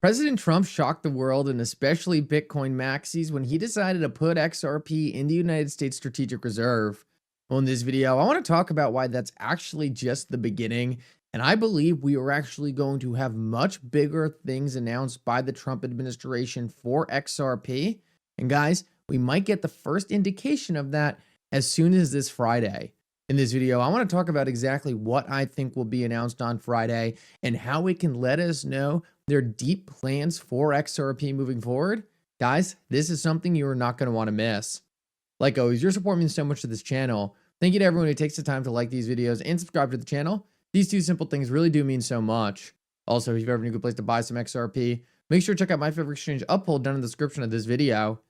President Trump shocked the world and especially Bitcoin maxis when he decided to put XRP in the United States Strategic Reserve. Well, in this video, I want to talk about why that's actually just the beginning, and I believe we are actually going to have much bigger things announced by the Trump administration for XRP. And guys, we might get the first indication of that as soon as this Friday. In this video, I want to talk about exactly what I think will be announced on Friday and how it can let us know their deep plans for XRP moving forward. Guys, this is something you are not going to want to miss. Like always, your support means so much to this channel. Thank you to everyone who takes the time to like these videos and subscribe to the channel. These two simple things really do mean so much. Also, if you've ever need a good place to buy some XRP, make sure to check out my favorite exchange Uphold down in the description of this video.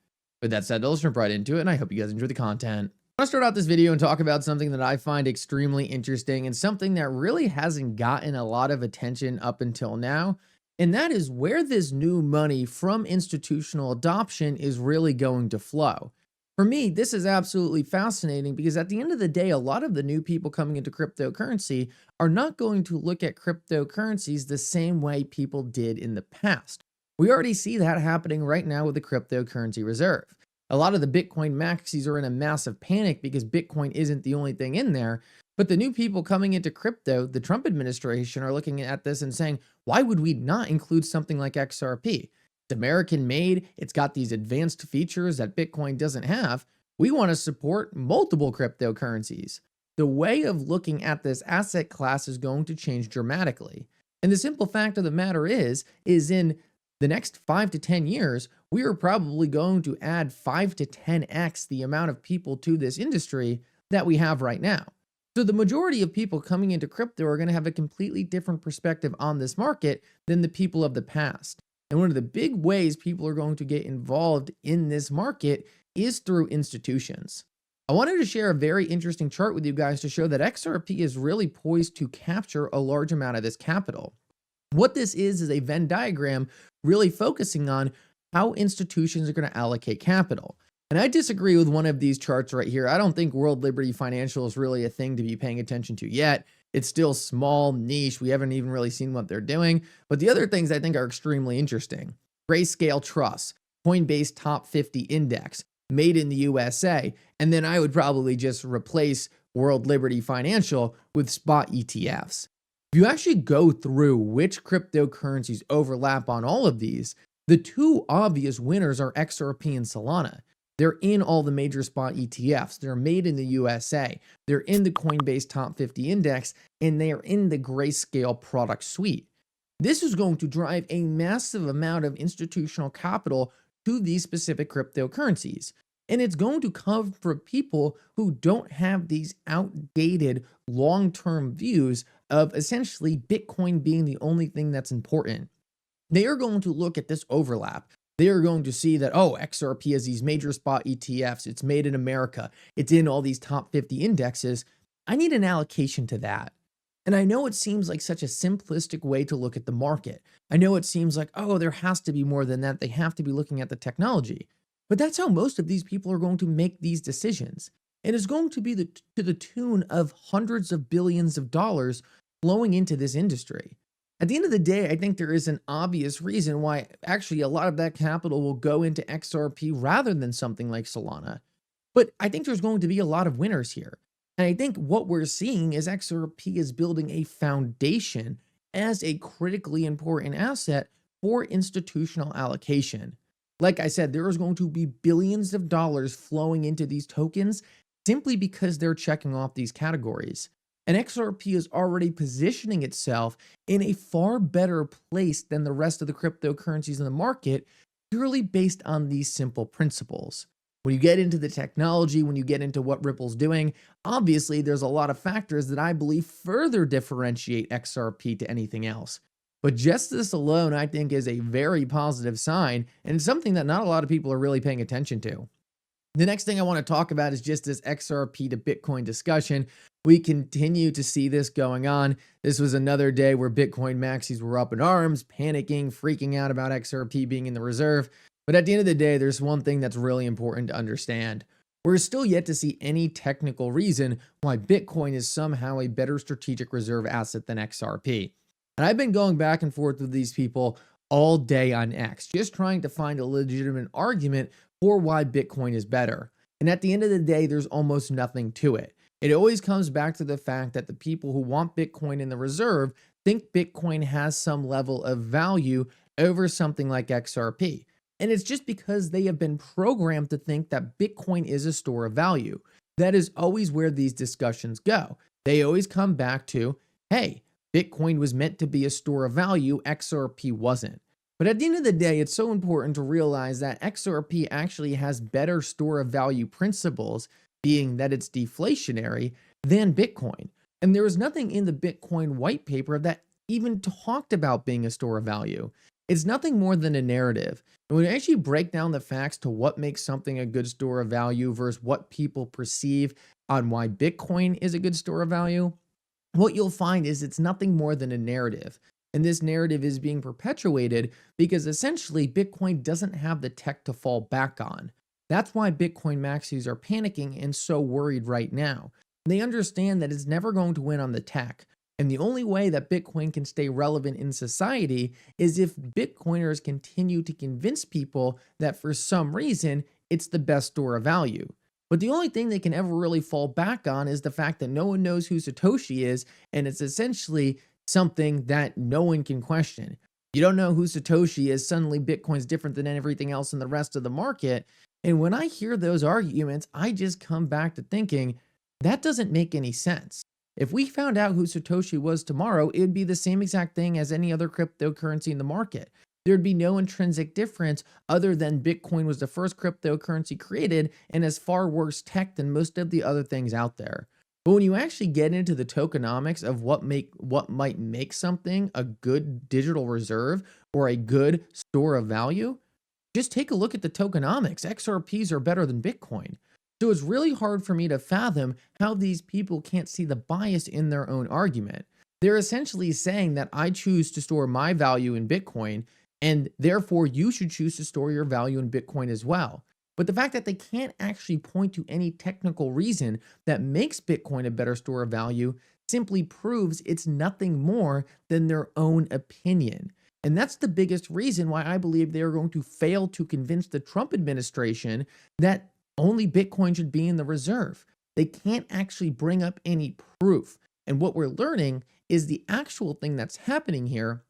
With that said, let's jump right into it, and I hope you guys enjoy the content. I want to start out this video and talk about something that I find extremely interesting and something that really hasn't gotten a lot of attention up until now, and that is where this new money from institutional adoption is really going to flow. For me, this is absolutely fascinating because at the end of the day, a lot of the new people coming into cryptocurrency are not going to look at cryptocurrencies the same way people did in the past. We already see that happening right now with the cryptocurrency reserve. A lot of the Bitcoin maxis are in a massive panic because Bitcoin isn't the only thing in there. But the new people coming into crypto, the Trump administration, are looking at this and saying, why would we not include something like XRP? It's American made. It's got these advanced features that Bitcoin doesn't have. We want to support multiple cryptocurrencies. The way of looking at this asset class is going to change dramatically. And the simple fact of the matter is in the next 5 to 10 years, we are probably going to add 5 to 10x the amount of people to this industry that we have right now. So the majority of people coming into crypto are going to have a completely different perspective on this market than the people of the past. And one of the big ways people are going to get involved in this market is through institutions. I wanted to share a very interesting chart with you guys to show that XRP is really poised to capture a large amount of this capital. What this is a Venn diagram really focusing on how institutions are going to allocate capital. And I disagree with one of these charts right here. I don't think World Liberty Financial is really a thing to be paying attention to yet. It's still small, niche. We haven't even really seen what they're doing. But the other things I think are extremely interesting. Grayscale Trust, Coinbase Top 50 Index, made in the USA. And then I would probably just replace World Liberty Financial with spot ETFs. If you actually go through which cryptocurrencies overlap on all of these, the two obvious winners are XRP and Solana. They're in all the major spot ETFs. They're made in the USA. They're in the Coinbase Top 50 Index, and they are in the Grayscale product suite. This is going to drive a massive amount of institutional capital to these specific cryptocurrencies. And it's going to come from people who don't have these outdated long-term views of essentially Bitcoin being the only thing that's important. They are going to look at this overlap. They are going to see that, oh, XRP has these major spot ETFs. It's made in America. It's in all these top 50 indexes. I need an allocation to that. And I know it seems like such a simplistic way to look at the market. I know it seems like, oh, there has to be more than that. They have to be looking at the technology. But that's how most of these people are going to make these decisions. And it's going to be to the tune of hundreds of billions of dollars flowing into this industry. At the end of the day, I think there is an obvious reason why actually a lot of that capital will go into XRP rather than something like Solana. But I think there's going to be a lot of winners here. And I think what we're seeing is XRP is building a foundation as a critically important asset for institutional allocation. Like I said, there is going to be billions of dollars flowing into these tokens simply because they're checking off these categories. And XRP is already positioning itself in a far better place than the rest of the cryptocurrencies in the market, purely based on these simple principles. When you get into the technology, when you get into what Ripple's doing, obviously there's a lot of factors that I believe further differentiate XRP to anything else. But just this alone, I think, is a very positive sign, and it's something that not a lot of people are really paying attention to. The next thing I want to talk about is just this XRP to Bitcoin discussion. We continue to see this going on. This was another day where Bitcoin maxis were up in arms, panicking, freaking out about XRP being in the reserve. But at the end of the day, there's one thing that's really important to understand. We're still yet to see any technical reason why Bitcoin is somehow a better strategic reserve asset than XRP. And I've been going back and forth with these people all day on X, just trying to find a legitimate argument for why Bitcoin is better. And at the end of the day, there's almost nothing to it. It always comes back to the fact that the people who want Bitcoin in the reserve think Bitcoin has some level of value over something like XRP. And it's just because they have been programmed to think that Bitcoin is a store of value. That is always where these discussions go. They always come back to, hey, Bitcoin was meant to be a store of value, XRP wasn't. But at the end of the day, it's so important to realize that XRP actually has better store of value principles, being that it's deflationary, than Bitcoin. And there was nothing in the Bitcoin white paper that even talked about being a store of value. It's nothing more than a narrative. And when you actually break down the facts to what makes something a good store of value versus what people perceive on why Bitcoin is a good store of value, what you'll find is it's nothing more than a narrative. And this narrative is being perpetuated because essentially Bitcoin doesn't have the tech to fall back on. That's why Bitcoin maxis are panicking and so worried right now. They understand that it's never going to win on the tech. And the only way that Bitcoin can stay relevant in society is if Bitcoiners continue to convince people that for some reason it's the best store of value. But the only thing they can ever really fall back on is the fact that no one knows who Satoshi is, and it's essentially something that no one can question. You don't know who Satoshi is, suddenly Bitcoin's different than everything else in the rest of the market. And when I hear those arguments, I just come back to thinking, that doesn't make any sense. If we found out who Satoshi was tomorrow, it would be the same exact thing as any other cryptocurrency in the market. There'd be no intrinsic difference other than Bitcoin was the first cryptocurrency created and has far worse tech than most of the other things out there. But when you actually get into the tokenomics of what might make something a good digital reserve or a good store of value, just take a look at the tokenomics. XRPs are better than Bitcoin. So it's really hard for me to fathom how these people can't see the bias in their own argument. They're essentially saying that I choose to store my value in Bitcoin, and therefore you should choose to store your value in Bitcoin as well. But the fact that they can't actually point to any technical reason that makes Bitcoin a better store of value simply proves it's nothing more than their own opinion. And that's the biggest reason why I believe they are going to fail to convince the Trump administration that only Bitcoin should be in the reserve. They can't actually bring up any proof. And what we're learning is the actual thing that's happening here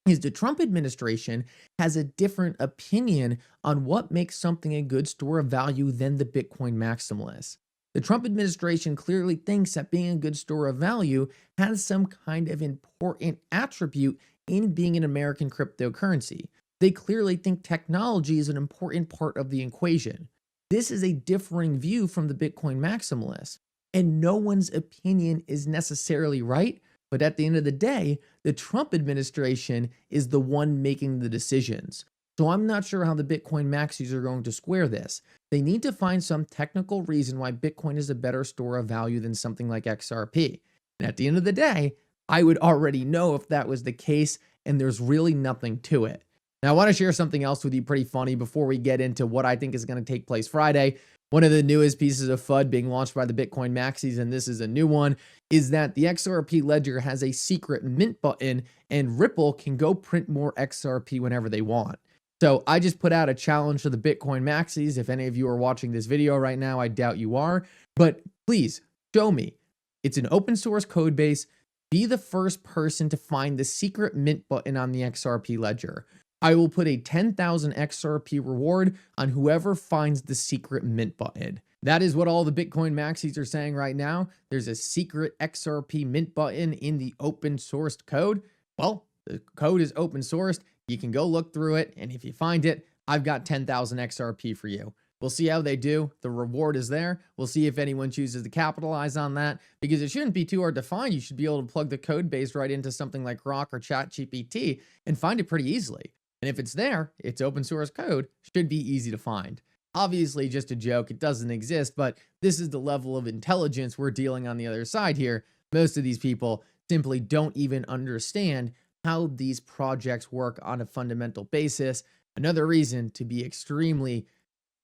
is the Trump administration has a different opinion on what makes something a good store of value than the Bitcoin maximalists. The Trump administration clearly thinks that being a good store of value has some kind of important attribute in being an American cryptocurrency. They clearly think technology is an important part of the equation. This is a differing view from the Bitcoin maximalists, and no one's opinion is necessarily right. But at the end of the day, the Trump administration is the one making the decisions. So I'm not sure how the Bitcoin maxis are going to square this. They need to find some technical reason why Bitcoin is a better store of value than something like XRP. And at the end of the day, I would already know if that was the case, and there's really nothing to it. Now, I want to share something else with you pretty funny before we get into what I think is going to take place Friday. One of the newest pieces of FUD being launched by the Bitcoin maxis, and this is a new one, is that the XRP ledger has a secret mint button, and Ripple can go print more XRP whenever they want. So I just put out a challenge to the Bitcoin maxis. If any of you are watching this video right now, I doubt you are, but please show me. It's an open source code base. Be the first person to find the secret mint button on the XRP ledger. I will put a 10,000 XRP reward on whoever finds the secret mint button. That is what all the Bitcoin maxis are saying right now. There's a secret XRP mint button in the open sourced code. Well, the code is open sourced. You can go look through it, and if you find it, I've got 10,000 XRP for you. We'll see how they do. The reward is there. We'll see if anyone chooses to capitalize on that, because it shouldn't be too hard to find. You should be able to plug the code base right into something like Grok or ChatGPT and find it pretty easily. And if it's there, it's open source code, should be easy to find. Obviously, just a joke, it doesn't exist, but this is the level of intelligence we're dealing on the other side here. Most of these people simply don't even understand how these projects work on a fundamental basis. Another reason to be extremely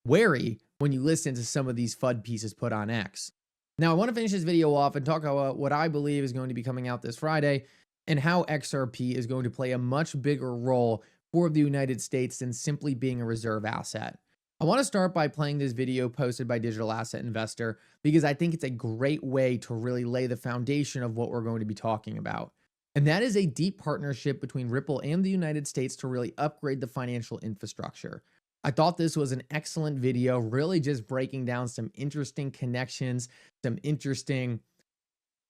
wary when you listen to some of these FUD pieces put on X. Now, I want to finish this video off and talk about what I believe is going to be coming out this Friday and how XRP is going to play a much bigger role for the United States than simply being a reserve asset. I want to start by playing this video posted by Digital Asset Investor because I think it's a great way to really lay the foundation of what we're going to be talking about. And that is a deep partnership between Ripple and the United States to really upgrade the financial infrastructure. I thought this was an excellent video, really just breaking down some interesting connections, some interesting,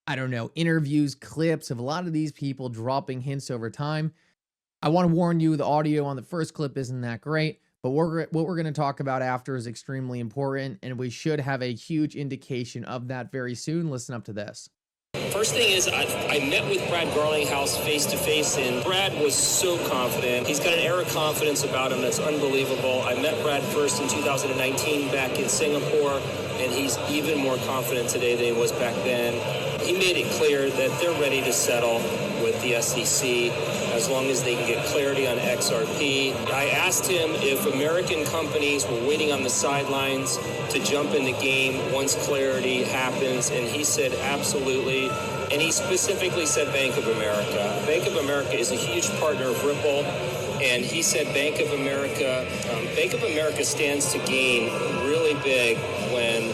interviews, clips of a lot of these people dropping hints over time. I want to warn you, the audio on the first clip isn't that great, but what we're going to talk about after is extremely important, and we should have a huge indication of that very soon. Listen up to this. First thing is, I met with Brad Garlinghouse face to face, and Brad was so confident. He's got an air of confidence about him that's unbelievable. I met Brad first in 2019 back in Singapore, and he's even more confident today than he was back then. He made it clear that they're ready to settle with the SEC as long as they can get clarity on XRP. I asked him if American companies were waiting on the sidelines to jump in the game once clarity happens, and he said absolutely. And he specifically said Bank of America. Bank of America is a huge partner of Ripple, and he said Bank of America stands to gain really big when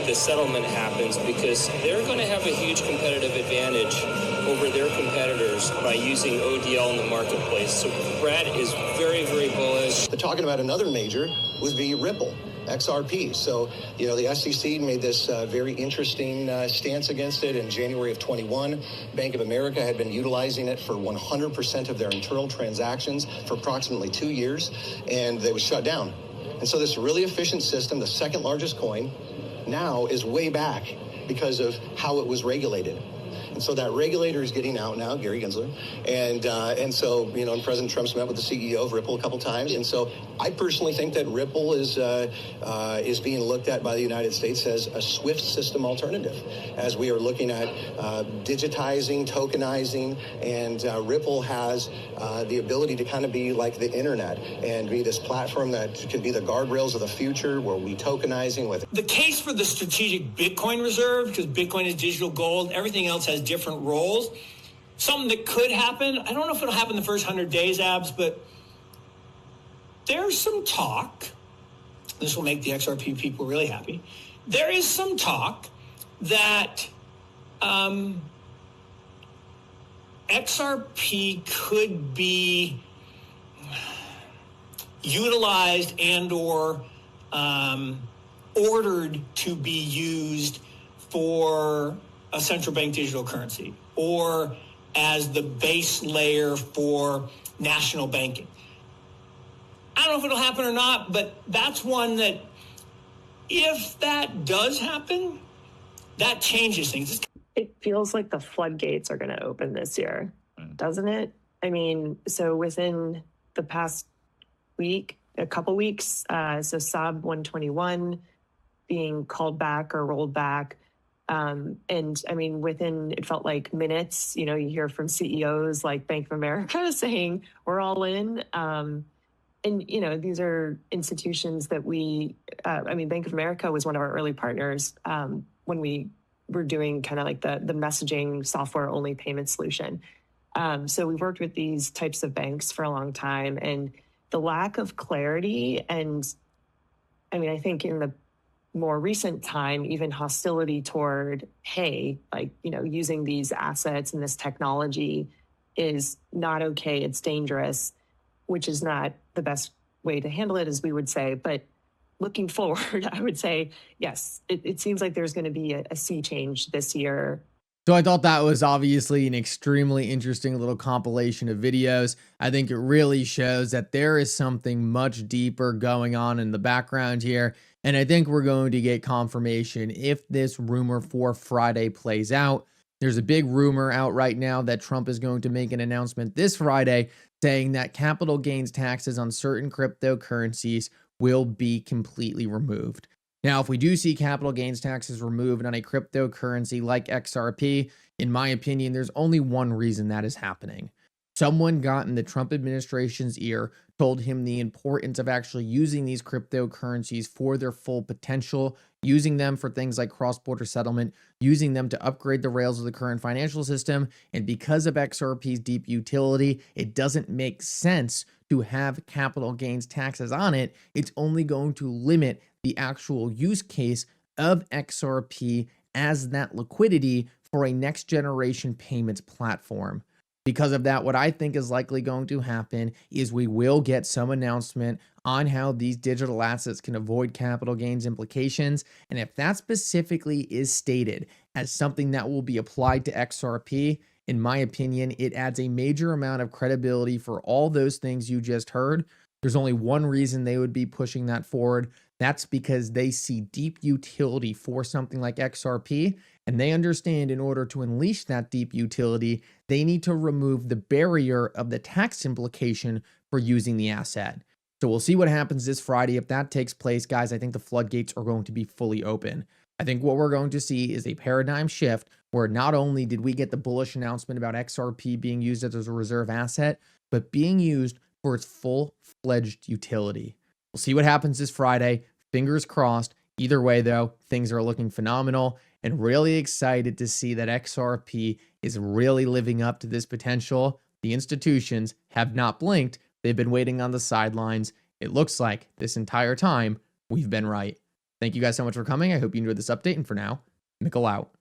the settlement happens, because they're going to have a huge competitive advantage over their competitors by using ODL in the marketplace. So Brad is very, very bullish. They're talking about another major would be Ripple, XRP. So, the SEC made this very interesting stance against it in January of 21. Bank of America had been utilizing it for 100% of their internal transactions for approximately 2 years, and they was shut down. And so this really efficient system, the second largest coin, now is way back because of how it was regulated. And so that regulator is getting out now, Gary Gensler. And so, and President Trump's met with the CEO of Ripple a couple times. And so I personally think that Ripple is being looked at by the United States as a SWIFT system alternative, as we are looking at digitizing, tokenizing, and Ripple has the ability to kind of be like the internet and be this platform that can be the guardrails of the future where we tokenizing with. The case for the strategic Bitcoin reserve, because Bitcoin is digital gold, everything else has different roles. Something that could happen, I don't know if it'll happen the first 100 days, Abs, but there's some talk, this will make the XRP people really happy, there is some talk that XRP could be utilized and or ordered to be used for a central bank digital currency or as the base layer for national banking. I don't know if it'll happen or not, but that's one that if that does happen, that changes things. It feels like the floodgates are going to open this year, doesn't it? I mean, so within the past week, a couple weeks, so SAB 121 being called back or rolled back. And I mean, within, it felt like minutes, you hear from CEOs like Bank of America saying, we're all in. And, these are institutions that Bank of America was one of our early partners when we were doing kind of like the messaging software only payment solution. So we've worked with these types of banks for a long time, and the lack of clarity. And I think in the more recent time, even hostility toward, using these assets and this technology is not okay. It's dangerous, which is not the best way to handle it, as we would say. But looking forward, I would say, yes, it seems like there's going to be a sea change this year. So I thought that was obviously an extremely interesting little compilation of videos. I think it really shows that there is something much deeper going on in the background here. And I think we're going to get confirmation if this rumor for Friday plays out. There's a big rumor out right now that Trump is going to make an announcement this Friday saying that capital gains taxes on certain cryptocurrencies will be completely removed. Now, if we do see capital gains taxes removed on a cryptocurrency like XRP, in my opinion, there's only one reason that is happening. Someone got in the Trump administration's ear, told him the importance of actually using these cryptocurrencies for their full potential, using them for things like cross-border settlement, using them to upgrade the rails of the current financial system. And because of XRP's deep utility, it doesn't make sense to have capital gains taxes on it. It's only going to limit the actual use case of XRP as that liquidity for a next generation payments platform. Because of that, what I think is likely going to happen is we will get some announcement on how these digital assets can avoid capital gains implications. And if that specifically is stated as something that will be applied to XRP, in my opinion, it adds a major amount of credibility for all those things you just heard. There's only one reason they would be pushing that forward. That's because they see deep utility for something like XRP, and they understand in order to unleash that deep utility, they need to remove the barrier of the tax implication for using the asset. So we'll see what happens this Friday. If that takes place, guys, I think the floodgates are going to be fully open. I think what we're going to see is a paradigm shift where not only did we get the bullish announcement about XRP being used as a reserve asset, but being used for its full-fledged utility. We'll see what happens this Friday. Fingers crossed. Either way, though, things are looking phenomenal and really excited to see that XRP is really living up to this potential. The institutions have not blinked. They've been waiting on the sidelines. It looks like this entire time we've been right. Thank you guys so much for coming. I hope you enjoyed this update. And for now, Mickle out.